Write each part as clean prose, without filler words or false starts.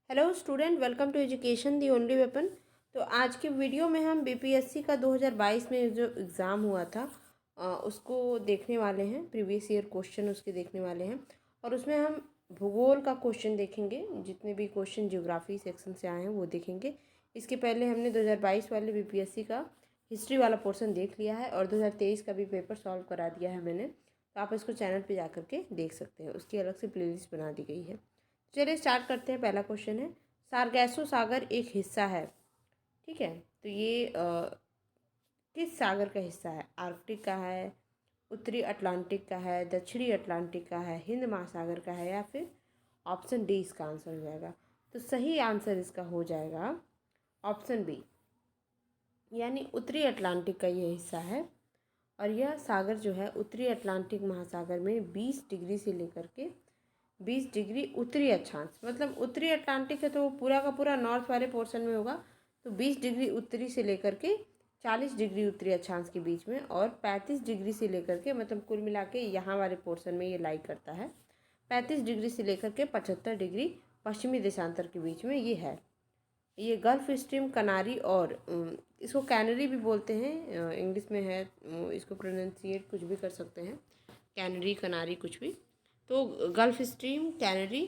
Hello student, welcome to education the only weapon. तो आज के वीडियो में हम बीपीएससी का 2022 में जो एग्ज़ाम हुआ था उसको देखने वाले हैं। प्रीवियस ईयर क्वेश्चन उसके देखने वाले हैं और उसमें हम भूगोल का क्वेश्चन देखेंगे। जितने भी क्वेश्चन ज्योग्राफी सेक्शन से आए हैं वो देखेंगे। इसके पहले हमने 2022 वाले बीपीएससी का हिस्ट्री वाला पोर्शन देख लिया है और 2023 का भी पेपर सॉल्व करा दिया है मैंने। तो आप इसको चैनल पे जा करके देख सकते हैं, उसकी अलग से प्लेलिस्ट बना दी गई है। चलिए स्टार्ट करते हैं। पहला क्वेश्चन है, सारगैसो सागर एक हिस्सा है। ठीक है, तो ये किस सागर का हिस्सा है? आर्कटिक का है, उत्तरी अटलांटिक का है, दक्षिणी अटलांटिक का है, हिंद महासागर का है, या फिर ऑप्शन डी इसका आंसर हो जाएगा। तो सही आंसर इसका हो जाएगा ऑप्शन बी, यानी उत्तरी अटलांटिक का ये हिस्सा है। और यह सागर जो है उत्तरी अटलांटिक महासागर में 20 डिग्री से लेकर के 20 डिग्री उत्तरी अक्षांश, मतलब उत्तरी अटलांटिक है तो वो पूरा का पूरा नॉर्थ वाले पोर्शन में होगा। तो 20 डिग्री उत्तरी से लेकर के 40 डिग्री उत्तरी अक्षांश के बीच में, और 35 डिग्री से लेकर के, मतलब कुल मिला के यहाँ वाले पोर्शन में ये लाई करता है। 35 डिग्री से लेकर के 75 डिग्री पश्चिमी देशांतर के बीच में ये है। ये गल्फ स्ट्रीम कनारी, और इसको कैनरी भी बोलते हैं, इंग्लिश में है। इसको प्रोनाउंसिएट कुछ भी कर सकते हैं, कैनरी, कनारी, कुछ भी। तो गल्फ स्ट्रीम, कैनरी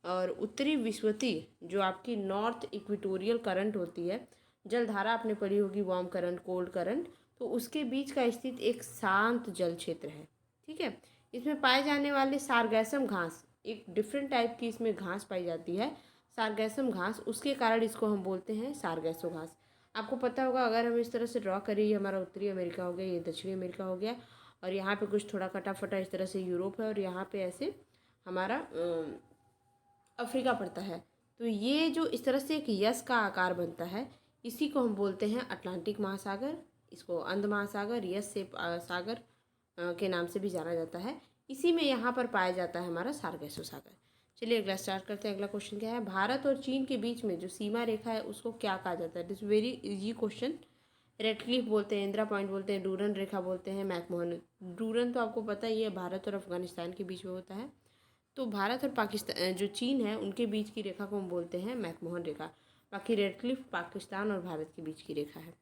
और उत्तरी विस्वती, जो आपकी नॉर्थ इक्वेटोरियल करंट होती है, जलधारा आपने पढ़ी होगी, वार्म करंट, कोल्ड करंट, तो उसके बीच का स्थित एक शांत जल क्षेत्र है। ठीक है, इसमें पाए जाने वाले सारगैसम घास, एक डिफरेंट टाइप की इसमें घास पाई जाती है, सारगैसम घास, उसके कारण इसको हम बोलते हैं सारगैसो घास। आपको पता होगा, अगर हम इस तरह से ड्रॉ करें, ये हमारा उत्तरी अमेरिका हो गया, ये दक्षिणी अमेरिका हो गया, और यहाँ पे कुछ थोड़ा कटा फटा इस तरह से यूरोप है, और यहाँ पे ऐसे हमारा अफ्रीका पड़ता है। तो ये जो इस तरह से एक यस का आकार बनता है, इसी को हम बोलते हैं अटलांटिक महासागर। इसको अंध महासागर, यस से सागर के नाम से भी जाना जाता है। इसी में यहाँ पर पाया जाता है हमारा सारगैसो सागर। चलिए अगला स्टार्ट करते हैं। अगला क्वेश्चन क्या है, भारत और चीन के बीच में जो सीमा रेखा है उसको क्या कहा जाता है? This very easy question. Radcliffe बोलते हैं, इंदिरा पॉइंट बोलते हैं, डूरन रेखा बोलते हैं, मैकमोहन। डूरन तो आपको पता ही है, भारत और अफगानिस्तान के बीच में होता है। तो भारत और पाकिस्तान, जो चीन है, उनके बीच की रेखा को हम बोलते हैं मैकमोहन रेखा। बाकी रेडक्लिफ पाकिस्तान और भारत के बीच की रेखा है।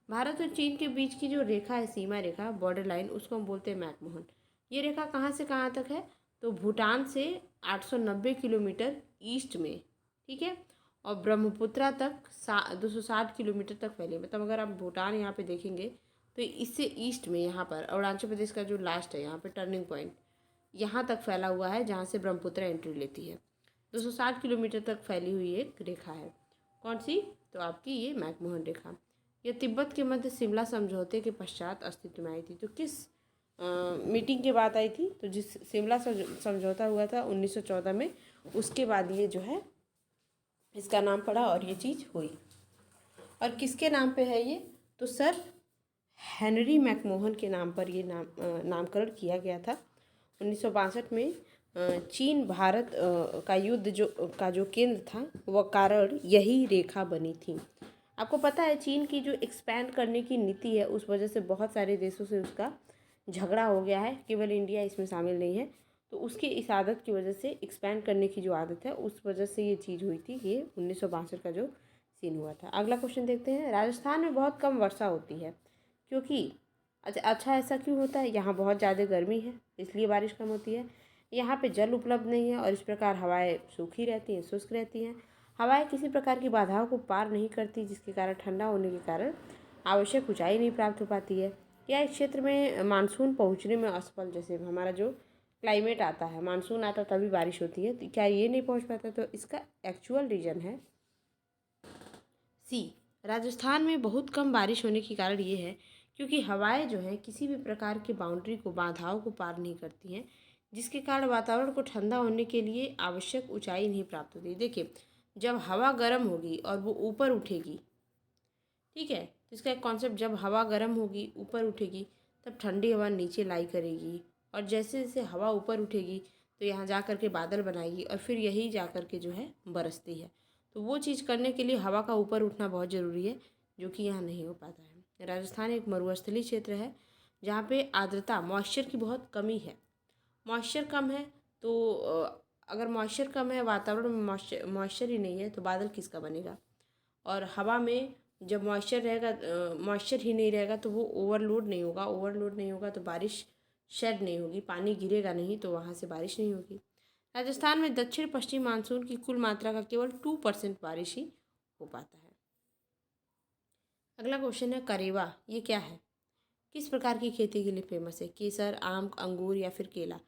भारत और चीन के बीच की जो रेखा है, सीमा रेखा, बॉर्डर लाइन, उसको हम बोलते हैं मैकमोहन। ये रेखा कहाँ से कहाँ तक है? तो भूटान से 890 किलोमीटर ईस्ट में, ठीक है, और ब्रह्मपुत्रा तक 260 किलोमीटर तक फैली। मतलब अगर आप भूटान यहाँ पे देखेंगे तो इससे ईस्ट में यहाँ पर अरुणाचल प्रदेश का जो लास्ट है, यहाँ पे टर्निंग पॉइंट, यहाँ तक फैला हुआ है जहाँ से ब्रह्मपुत्रा एंट्री लेती है। 260 किलोमीटर तक फैली हुई एक रेखा है। कौन सी? तो आपकी ये मैकमोहन रेखा। यह तिब्बत के मध्य शिमला समझौते के पश्चात अस्तित्व में आई थी। तो किस मीटिंग के बाद आई थी? तो जिस शिमला समझौता हुआ था 1914 में, उसके बाद ये जो है इसका नाम पड़ा और ये चीज़ हुई। और किसके नाम पे है ये? तो सर हेनरी मैकमोहन के नाम पर ये नामकरण किया गया था। 1962 में चीन भारत का युद्ध जो केंद्र था, वह कारण यही रेखा बनी थी। आपको पता है, चीन की जो एक्सपैंड करने की नीति है, उस वजह से बहुत सारे देशों से उसका झगड़ा हो गया है। केवल इंडिया इसमें शामिल नहीं है। तो उसकी इस आदत की वजह से, एक्सपैंड करने की जो आदत है, उस वजह से ये चीज़ हुई थी। ये 1962 का जो सीन हुआ था। अगला क्वेश्चन देखते हैं। राजस्थान में बहुत कम वर्षा होती है, क्योंकि अच्छा ऐसा क्यों होता है? यहाँ बहुत ज़्यादा गर्मी है, इसलिए बारिश कम होती है। यहाँ पे जल उपलब्ध नहीं है, और इस प्रकार हवाएं सूखी रहती हैं, शुष्क रहती हैं। हवाएं किसी प्रकार की बाधाओं को पार नहीं करती, जिसके कारण ठंडा होने के कारण आवश्यक ऊंचाई नहीं प्राप्त हो पाती है। या इस क्षेत्र में मानसून पहुँचने में असफल, जैसे हमारा जो क्लाइमेट आता है, मानसून आता तभी बारिश होती है, तो क्या ये नहीं पहुँच पाता? तो इसका एक्चुअल रीज़न है सी, राजस्थान में बहुत कम बारिश होने के कारण ये है क्योंकि हवाएं जो हैं किसी भी प्रकार की बाउंड्री को, बाधाओं को पार नहीं करती हैं, जिसके कारण वातावरण को ठंडा होने के लिए आवश्यक ऊंचाई नहीं प्राप्त होती। देखिए, जब हवा गर्म होगी और वो ऊपर उठेगी, ठीक है, तो इसका एक कॉन्सेप्ट, जब हवा गर्म होगी, ऊपर उठेगी, तब ठंडी हवा नीचे लाई करेगी, और जैसे जैसे हवा ऊपर उठेगी तो यहाँ जा कर के बादल बनाएगी, और फिर यही जा कर के जो है बरसती है। तो वो चीज़ करने के लिए हवा का ऊपर उठना बहुत ज़रूरी है, जो कि यहाँ नहीं हो पाता है। राजस्थान एक मरुस्थलीय क्षेत्र है, जहाँ पे आर्द्रता, मॉइस्चर की बहुत कमी है। मॉइस्चर कम है, तो अगर मॉइस्चर कम है, वातावरण में मॉइस्चर ही नहीं है, तो बादल किसका बनेगा। और हवा में जब मॉइस्चर रहेगा, मॉइस्चर ही नहीं रहेगा तो वो ओवरलोड नहीं होगा, ओवरलोड नहीं होगा तो बारिश शेड नहीं होगी, पानी गिरेगा नहीं तो वहाँ से बारिश नहीं होगी। राजस्थान में दक्षिण पश्चिम मानसून की कुल मात्रा का केवल 2% बारिश ही हो पाता है। अगला क्वेश्चन है करेवा, ये क्या है, किस प्रकार की खेती के लिए फेमस है। केसर, आम, अंगूर या फिर केला,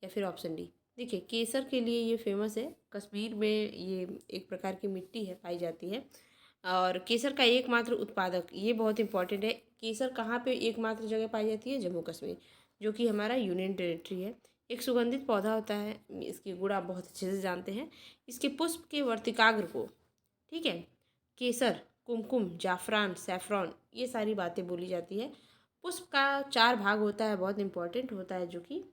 या फिर ऑप्शन डी। देखिए, केसर के लिए ये फेमस है। कश्मीर में ये एक प्रकार की मिट्टी है, पाई जाती है। और केसर का एकमात्र उत्पादक, ये बहुत इंपॉर्टेंट है, केसर कहाँ पे एकमात्र जगह पाई जाती है, जम्मू कश्मीर, जो कि हमारा यूनियन टेरिटरी है। एक सुगंधित पौधा होता है, इसकी गुण आप बहुत अच्छे से जानते हैं। इसके पुष्प के वर्तिकाग्र को, ठीक है, केसर, कुमकुम, जाफरान, सैफरॉन, ये सारी बातें बोली जाती है। पुष्प का 4 भाग होता है, बहुत इंपॉर्टेंट होता है, जो कि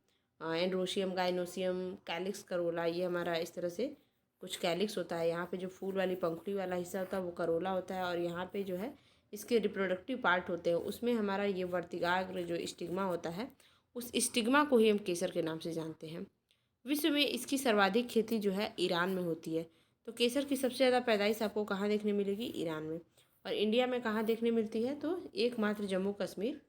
एंड्रोशियम, गाइनोसियम, कैलिक्स, करोला, ये हमारा इस तरह से कुछ कैलिक्स होता है। यहाँ पे जो फूल वाली पंखुड़ी वाला हिस्सा होता है वो करोला होता है, और यहाँ पे जो है इसके रिप्रोडक्टिव पार्ट होते हैं, उसमें हमारा ये वर्तिकाग्र जो स्टिग्मा होता है, उस स्टिग्मा को ही हम केसर के नाम से जानते हैं। विश्व में इसकी सर्वाधिक खेती जो है ईरान में होती है। तो केसर की सबसे ज़्यादा पैदाइश आपको कहाँ देखने मिलेगी, ईरान में। और इंडिया में कहाँ देखने मिलती है, तो एकमात्र जम्मू कश्मीर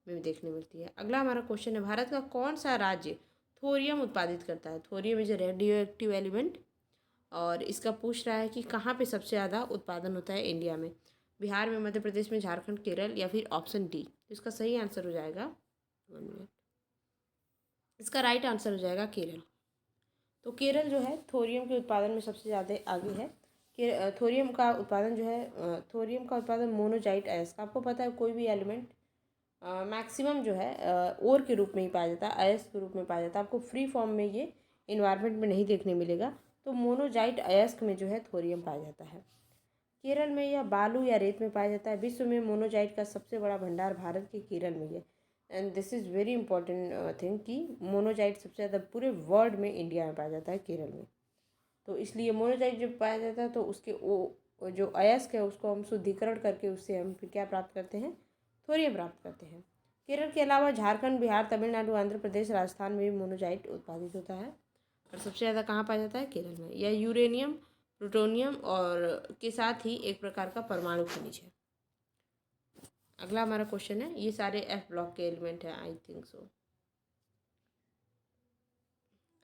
में देखने मिलती है। अगला हमारा क्वेश्चन है, भारत का कौन सा राज्य थोरियम उत्पादित करता है। Thorium is a radio active element, और इसका पूछ रहा है कि कहाँ पे सबसे ज़्यादा उत्पादन होता है इंडिया में। बिहार में, मध्य प्रदेश में, झारखंड, केरल, या फिर ऑप्शन डी। तो इसका सही आंसर हो जाएगा, 1 मिनट, इसका राइट आंसर हो जाएगा केरल। तो केरल जो है थोरियम के उत्पादन में सबसे ज़्यादा आगे है। कि थोरियम का उत्पादन जो है, थोरियम का उत्पादन मोनोजाइट अयस्क, आपको पता है कोई भी एलिमेंट मैक्सिमम जो है ओर के रूप में ही पाया जाता है, अयस्क के रूप में पाया जाता है। आपको फ्री फॉर्म में ये इन्वायरमेंट में नहीं देखने मिलेगा। तो मोनोजाइट अयस्क में जो है थोरियम पाया जाता है। केरल में यह बालू या रेत में पाया जाता है। विश्व में मोनोजाइट का सबसे बड़ा भंडार भारत के केरल में है। And this is very important thing कि मोनोजाइट सबसे ज़्यादा पूरे वर्ल्ड में इंडिया में पाया जाता है, केरल में। तो इसलिए मोनोजाइट जब पाया जाता है तो उसके वो जो अयस्क है उसको हम शुद्धिकरण करके उससे हम फिर क्या प्राप्त करते हैं, थोरियम प्राप्त करते हैं। केरल के अलावा झारखंड, बिहार, तमिलनाडु, आंध्र प्रदेश, राजस्थान में भी मोनोजाइट उत्पादित होता है। और सबसे ज़्यादा कहाँ पाया जाता है, केरल में। यह यूरेनियम, प्लूटोनियम और के साथ ही एक प्रकार का परमाणु खनिज है। अगला हमारा क्वेश्चन है, ये सारे एफ ब्लॉक के एलिमेंट हैं, आई थिंक सो।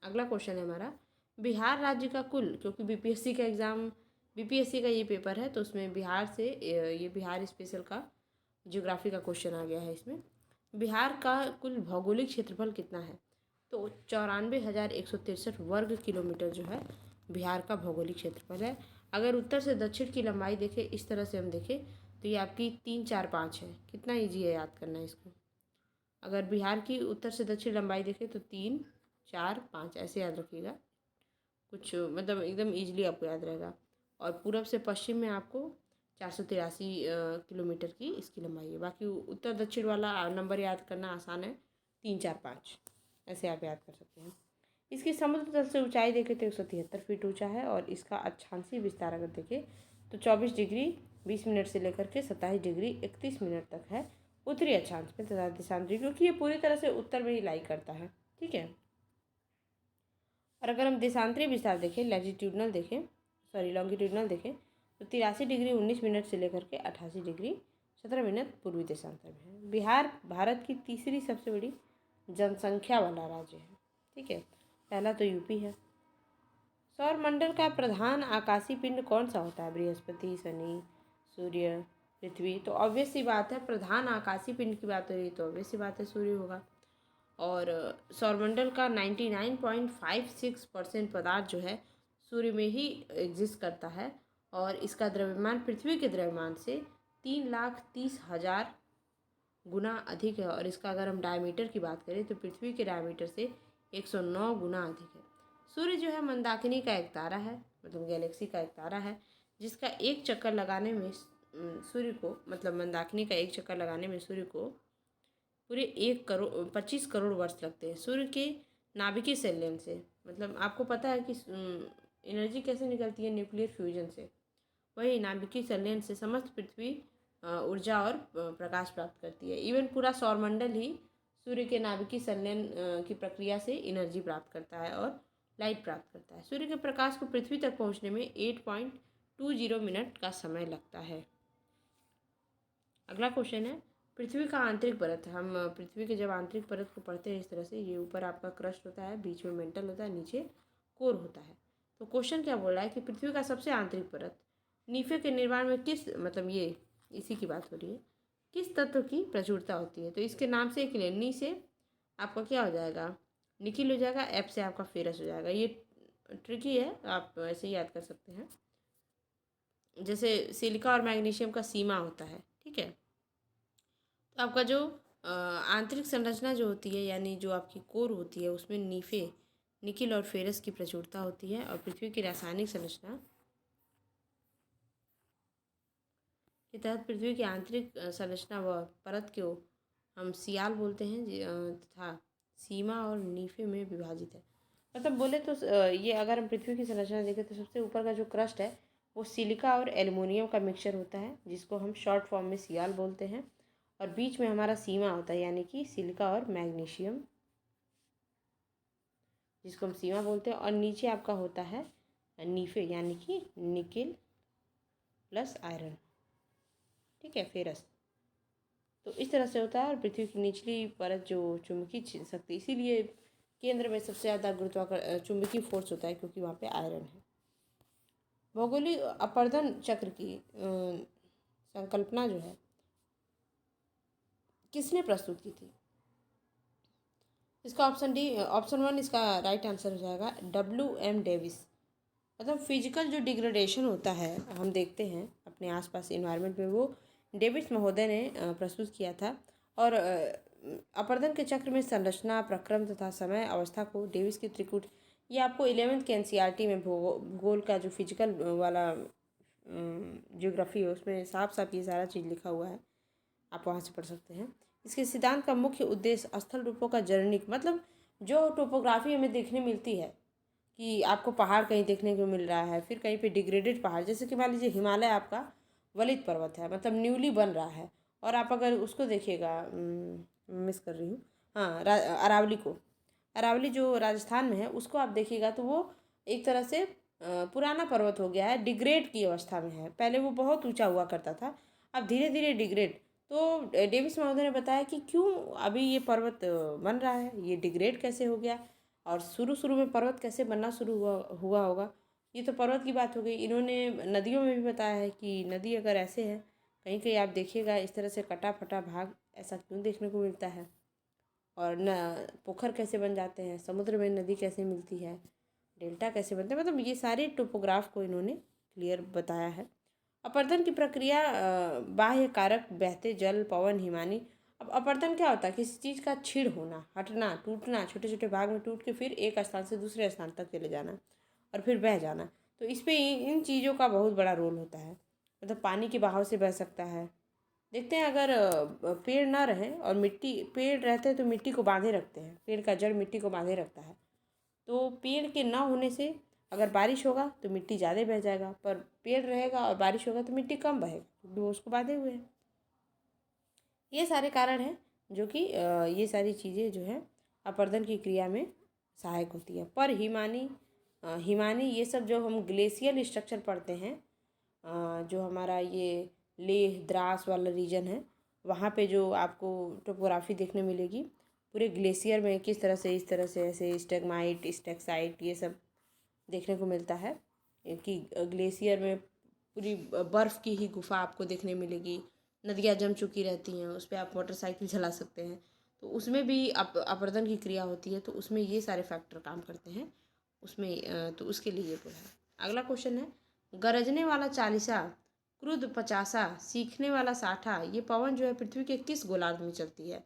अगला क्वेश्चन है हमारा, बिहार राज्य का कुल, क्योंकि बीपीएससी का एग्ज़ाम, बीपीएससी का ये पेपर है, तो उसमें बिहार से ये बिहार स्पेशल का ज्योग्राफी का क्वेश्चन आ गया है इसमें। बिहार का कुल भौगोलिक क्षेत्रफल कितना है, तो 94,163 वर्ग किलोमीटर जो है बिहार का भौगोलिक क्षेत्रफल है। अगर उत्तर से दक्षिण की लंबाई देखें, इस तरह से हम देखें, तो ये आपकी 3, 4, 5 है। कितना ईजी है याद करना इसको। अगर बिहार की उत्तर से दक्षिण लंबाई देखें तो 3, 4, 5 ऐसे याद रखिएगा, कुछ मतलब एकदम ईजिली आपको याद रहेगा। और पूरब से पश्चिम में आपको 483 किलोमीटर की इसकी लंबाई है। बाकी उत्तर दक्षिण वाला नंबर याद करना आसान है, 3, 4, 5 ऐसे आप याद कर सकते हैं। इसकी समुद्र तल से ऊंचाई देखें तो 173 फीट ऊंचा है, और इसका अक्षांशीय विस्तार अगर देखें तो 24 डिग्री 20 मिनट से लेकर के 27 डिग्री 31 मिनट तक है उत्तरी अक्षांश में, तथा देशांतरी, क्योंकि ये पूरी तरह से उत्तर में ही लाई करता है, ठीक है। और अगर हम देशांतरी विस्तार देखें, लॉन्गिट्यूडनल देखें, तो 83 डिग्री 19 मिनट से लेकर के 88 डिग्री 17 मिनट पूर्वी देशांतर में है। बिहार भारत की तीसरी सबसे बड़ी जनसंख्या वाला राज्य है, ठीक है। पहला तो यूपी है। सौरमंडल का प्रधान आकाशीय पिंड कौन सा होता है, बृहस्पति, शनि, सूर्य, पृथ्वी। तो ऑब्वियस सी बात है, प्रधान आकाशीय पिंड की बात हो रही है तो ऑब्वियस सी बात है सूर्य होगा। और सौरमंडल का 99.56% पदार्थ जो है सूर्य में ही एग्जिस्ट करता है, और इसका द्रव्यमान पृथ्वी के द्रव्यमान से 3,30,000 गुना अधिक है। और इसका अगर हम डायमीटर की बात करें तो पृथ्वी के डायमीटर से 109 गुना अधिक है। सूर्य जो है मंदाकिनी का एक तारा है, मतलब गैलेक्सी का एक तारा है, जिसका एक चक्कर लगाने में सूर्य को, मतलब मंदाकिनी का एक चक्कर लगाने में सूर्य को पूरे 25 करोड़ वर्ष लगते हैं। सूर्य के नाभिकीय संलयन से, मतलब आपको पता है कि एनर्जी कैसे निकलती है, न्यूक्लियर फ्यूजन से। वही नाभिकीय संलयन से समस्त पृथ्वी ऊर्जा और प्रकाश प्राप्त करती है। इवन पूरा सौरमंडल ही सूर्य के नाभिकीय संलयन की प्रक्रिया से एनर्जी प्राप्त करता है और लाइट प्राप्त करता है। सूर्य के प्रकाश को पृथ्वी तक पहुंचने में 8.20 मिनट का समय लगता है। अगला क्वेश्चन है, पृथ्वी का आंतरिक परत। हम पृथ्वी के जब आंतरिक परत को पढ़ते हैं इस तरह से, ये ऊपर आपका क्रस्ट होता है, बीच में मेंटल होता है, नीचे कोर होता है। तो क्वेश्चन क्या बोल रहा है कि पृथ्वी का सबसे आंतरिक परत नीफे के निर्माण में किस, मतलब ये इसी की बात हो रही है, किस तत्व की प्रचुरता होती है। तो इसके नाम से एक नी से आपका क्या हो जाएगा, निकिल हो जाएगा, एफ से आपका फेरस हो जाएगा। ये ट्रिकी है, आप ऐसे ही याद कर सकते हैं, जैसे सिलिका और मैग्नीशियम का सीमा होता है, ठीक है। तो आपका जो आंतरिक संरचना जो होती है, यानी जो आपकी कोर होती है, उसमें नीफे, निकिल और फेरस की प्रचुरता होती है। और पृथ्वी की रासायनिक संरचना के तहत पृथ्वी की आंतरिक संरचना व परत को हम सियाल बोलते हैं, तथा सीमा और नीफे में विभाजित है। मतलब बोले तो ये अगर हम पृथ्वी की संरचना देखें तो सबसे ऊपर का जो क्रस्ट है वो सिलिका और एल्युमिनियम का मिक्सचर होता है, जिसको हम शॉर्ट फॉर्म में सियाल बोलते हैं। और बीच में हमारा सीमा होता है, यानी कि सिलिका और मैग्नीशियम, जिसको हम सीमा बोलते हैं। और नीचे आपका होता है नीफे, यानी कि निकिल प्लस आयरन, ठीक है, फेरस। तो इस तरह से होता है। और पृथ्वी की निचली परत जो चुंबकीय शक्ति, इसीलिए केंद्र में सबसे ज़्यादा गुरुत्वाकर्षण चुंबकीय फोर्स होता है, क्योंकि वहाँ पे आयरन है। भौगोलिक अपरदन चक्र की संकल्पना जो है किसने प्रस्तुत की थी। इसका ऑप्शन डी, ऑप्शन 1 इसका राइट आंसर हो जाएगा, WM डेविस। मतलब फिजिकल जो डिग्रेडेशन होता है हम देखते हैं अपने आसपास इन्वायरमेंट में, वो डेविस महोदय ने प्रस्तुत किया था। और अपरदन के चक्र में संरचना, प्रक्रम तथा समय अवस्था को डेविस की त्रिकुट, ये आपको 11वीं के NCERT में भूगोल का जो फिजिकल वाला ज्योग्राफी है उसमें साफ साफ ये सारा चीज़ लिखा हुआ है, आप वहाँ से पढ़ सकते हैं। इसके सिद्धांत का मुख्य उद्देश्य स्थल रूपों का जर्निक, मतलब जो टोपोग्राफी हमें देखने मिलती है कि आपको पहाड़ कहीं देखने को मिल रहा है, फिर कहीं पे डिग्रेडेड पहाड़, जैसे कि मान लीजिए हिमालय आपका वलित पर्वत है, मतलब न्यूली बन रहा है, और आप अगर उसको देखिएगा, मिस कर रही हूँ, हाँ, अरावली को, अरावली जो राजस्थान में है, उसको आप देखिएगा तो वो एक तरह से पुराना पर्वत हो गया है, डिग्रेड की अवस्था में है। पहले वो बहुत ऊंचा हुआ करता था, अब धीरे धीरे डिग्रेड। तो डेविस महोदय ने बताया कि क्यों अभी ये पर्वत बन रहा है, ये डिग्रेड कैसे हो गया, और शुरू शुरू में पर्वत कैसे बनना शुरू हुआ होगा। ये तो पर्वत की बात हो गई। इन्होंने नदियों में भी बताया है कि नदी अगर ऐसे है, कहीं कहीं आप देखिएगा इस तरह से कटा फटा भाग, ऐसा क्यों देखने को मिलता है। और न पोखर कैसे बन जाते हैं, समुद्र में नदी कैसे मिलती है, डेल्टा कैसे बनते हैं, मतलब ये सारे टोपोग्राफ को इन्होंने क्लियर बताया है। अपरदन की प्रक्रिया, बाह्य कारक, बहते जल, पवन, हिमानी। अब अपरदन क्या होता है, किसी चीज़ का छिड़ होना, हटना, टूटना, छोटे छोटे भाग में टूट के फिर एक स्थान से दूसरे स्थान तक चले जाना और फिर बह जाना। तो इस पे इन चीज़ों का बहुत बड़ा रोल होता है। मतलब पानी के बहाव से बह सकता है। देखते हैं, अगर पेड़ ना रहे और मिट्टी, पेड़ रहते हैं तो मिट्टी को बांधे रखते हैं, पेड़ का जड़ मिट्टी को बांधे रखता है। तो पेड़ के ना होने से अगर बारिश होगा तो मिट्टी ज़्यादा बह जाएगा, पर पेड़ रहेगा और बारिश होगा तो मिट्टी कम बहेगा, क्योंकि वो उसको बांधे हुए हैं। ये सारे कारण हैं जो कि ये सारी चीज़ें जो है अपरदन की क्रिया में सहायक होती है। पर हिमानी ये सब जो हम ग्लेशियल स्ट्रक्चर पढ़ते हैं, जो हमारा ये लेह द्रास वाला रीजन है, वहाँ पे जो आपको टोपोग्राफी देखने मिलेगी पूरे ग्लेशियर में, किस तरह से, इस तरह से ऐसे स्टेगमाइट, स्टेक्साइट, ये सब देखने को मिलता है कि ग्लेशियर में पूरी बर्फ़ की ही गुफा आपको देखने मिलेगी। नदियाँ जम चुकी रहती हैं, उस पर आप मोटरसाइकिल चला सकते हैं। तो उसमें भी अपरदन की क्रिया होती है, तो उसमें ये सारे फैक्टर काम करते हैं उसमें, तो उसके लिए ये बोला है। अगला क्वेश्चन है, गरजने वाला चालीसा, क्रुद्ध पचासा, सीखने वाला साठा, ये पवन जो है पृथ्वी के किस गोलार्ध में चलती है।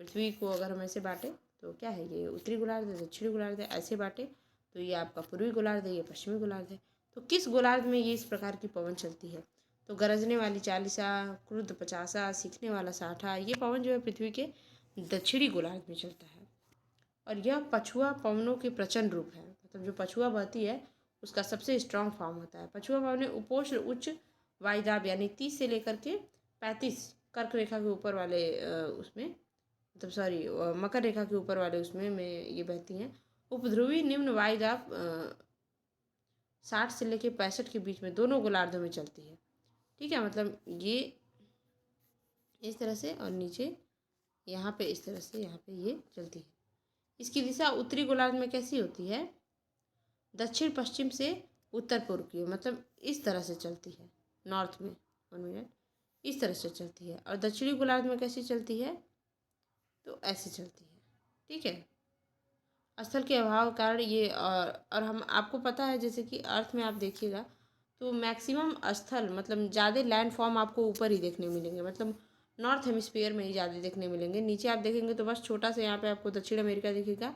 पृथ्वी को अगर हम ऐसे बांटे तो क्या है, ये उत्तरी गोलार्ध है, दक्षिणी गोलार्ध है, ऐसे बांटे तो ये आपका पूर्वी गोलार्ध है, ये पश्चिमी गोलार्ध है। तो किस गोलार्ध में ये इस प्रकार की पवन चलती है। तो गरजने वाली चालीसा, क्रुद्ध पचासा, सीखने वाला साठा, ये पवन जो है पृथ्वी के दक्षिणी गोलार्ध में चलता है। और यह पछुआ पवनों के प्रचंड रूप है, मतलब जो पछुआ बहती है उसका सबसे स्ट्रांग फॉर्म होता है। पछुआ पवनें उपोष्ण उच्च वायुदाब, यानी 30 से लेकर के 35 कर्क रेखा के ऊपर वाले उसमें, मतलब सॉरी, मकर रेखा के ऊपर वाले उसमें ये बहती हैं। उपध्रुवी निम्न वायुदाब 60 से लेकर 65 के बीच में दोनों गोलार्धों में चलती है। ठीक है, मतलब ये इस तरह से और नीचे यहाँ पे इस तरह से यहाँ पे ये चलती है। इसकी दिशा उत्तरी गोलार्ध में कैसी होती है? दक्षिण पश्चिम से उत्तर पूर्व की, मतलब इस तरह से चलती है। नॉर्थ में 1 मिनट इस तरह से चलती है, और दक्षिणी गोलार्ध में कैसी चलती है? तो ऐसे चलती है। ठीक है, स्थल के अभाव के कारण ये और हम आपको पता है जैसे कि अर्थ में आप देखिएगा तो मैक्सिमम स्थल मतलब ज़्यादा लैंड फॉर्म आपको ऊपर ही देखने मिलेंगे, मतलब नॉर्थ हेमिस्फीयर में ही ज़्यादा देखने मिलेंगे। नीचे आप देखेंगे तो बस छोटा सा यहाँ पे आपको दक्षिण अमेरिका दिखेगा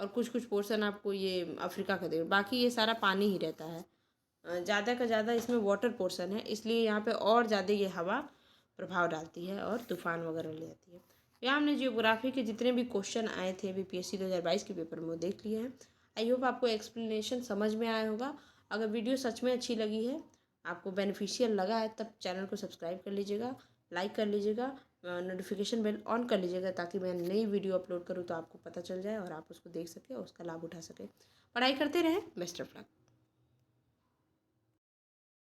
और कुछ कुछ पोर्शन आपको ये अफ्रीका का दिखेगा, बाकी ये सारा पानी ही रहता है। ज़्यादा का ज़्यादा इसमें वाटर पोर्शन है, इसलिए यहाँ पे और ज़्यादा ये हवा प्रभाव डालती है और तूफान वगैरह ले आती है। यहाँ हमने जियोग्राफी के जितने भी क्वेश्चन आए थे बीपीएससी 2022 के पेपर में वो देख लिए हैं। आई होप आपको एक्सप्लेनेशन समझ में आया होगा। अगर वीडियो सच में अच्छी लगी है, आपको बेनिफिशियल लगा है, तब चैनल को सब्सक्राइब कर लीजिएगा, लाइक कर लीजिएगा, नोटिफिकेशन बेल ऑन कर लीजिएगा ताकि मैं नई वीडियो अपलोड करूँ तो आपको पता चल जाए और आप उसको देख सकें और उसका लाभ उठा सकें। पढ़ाई करते रहें। Best of luck.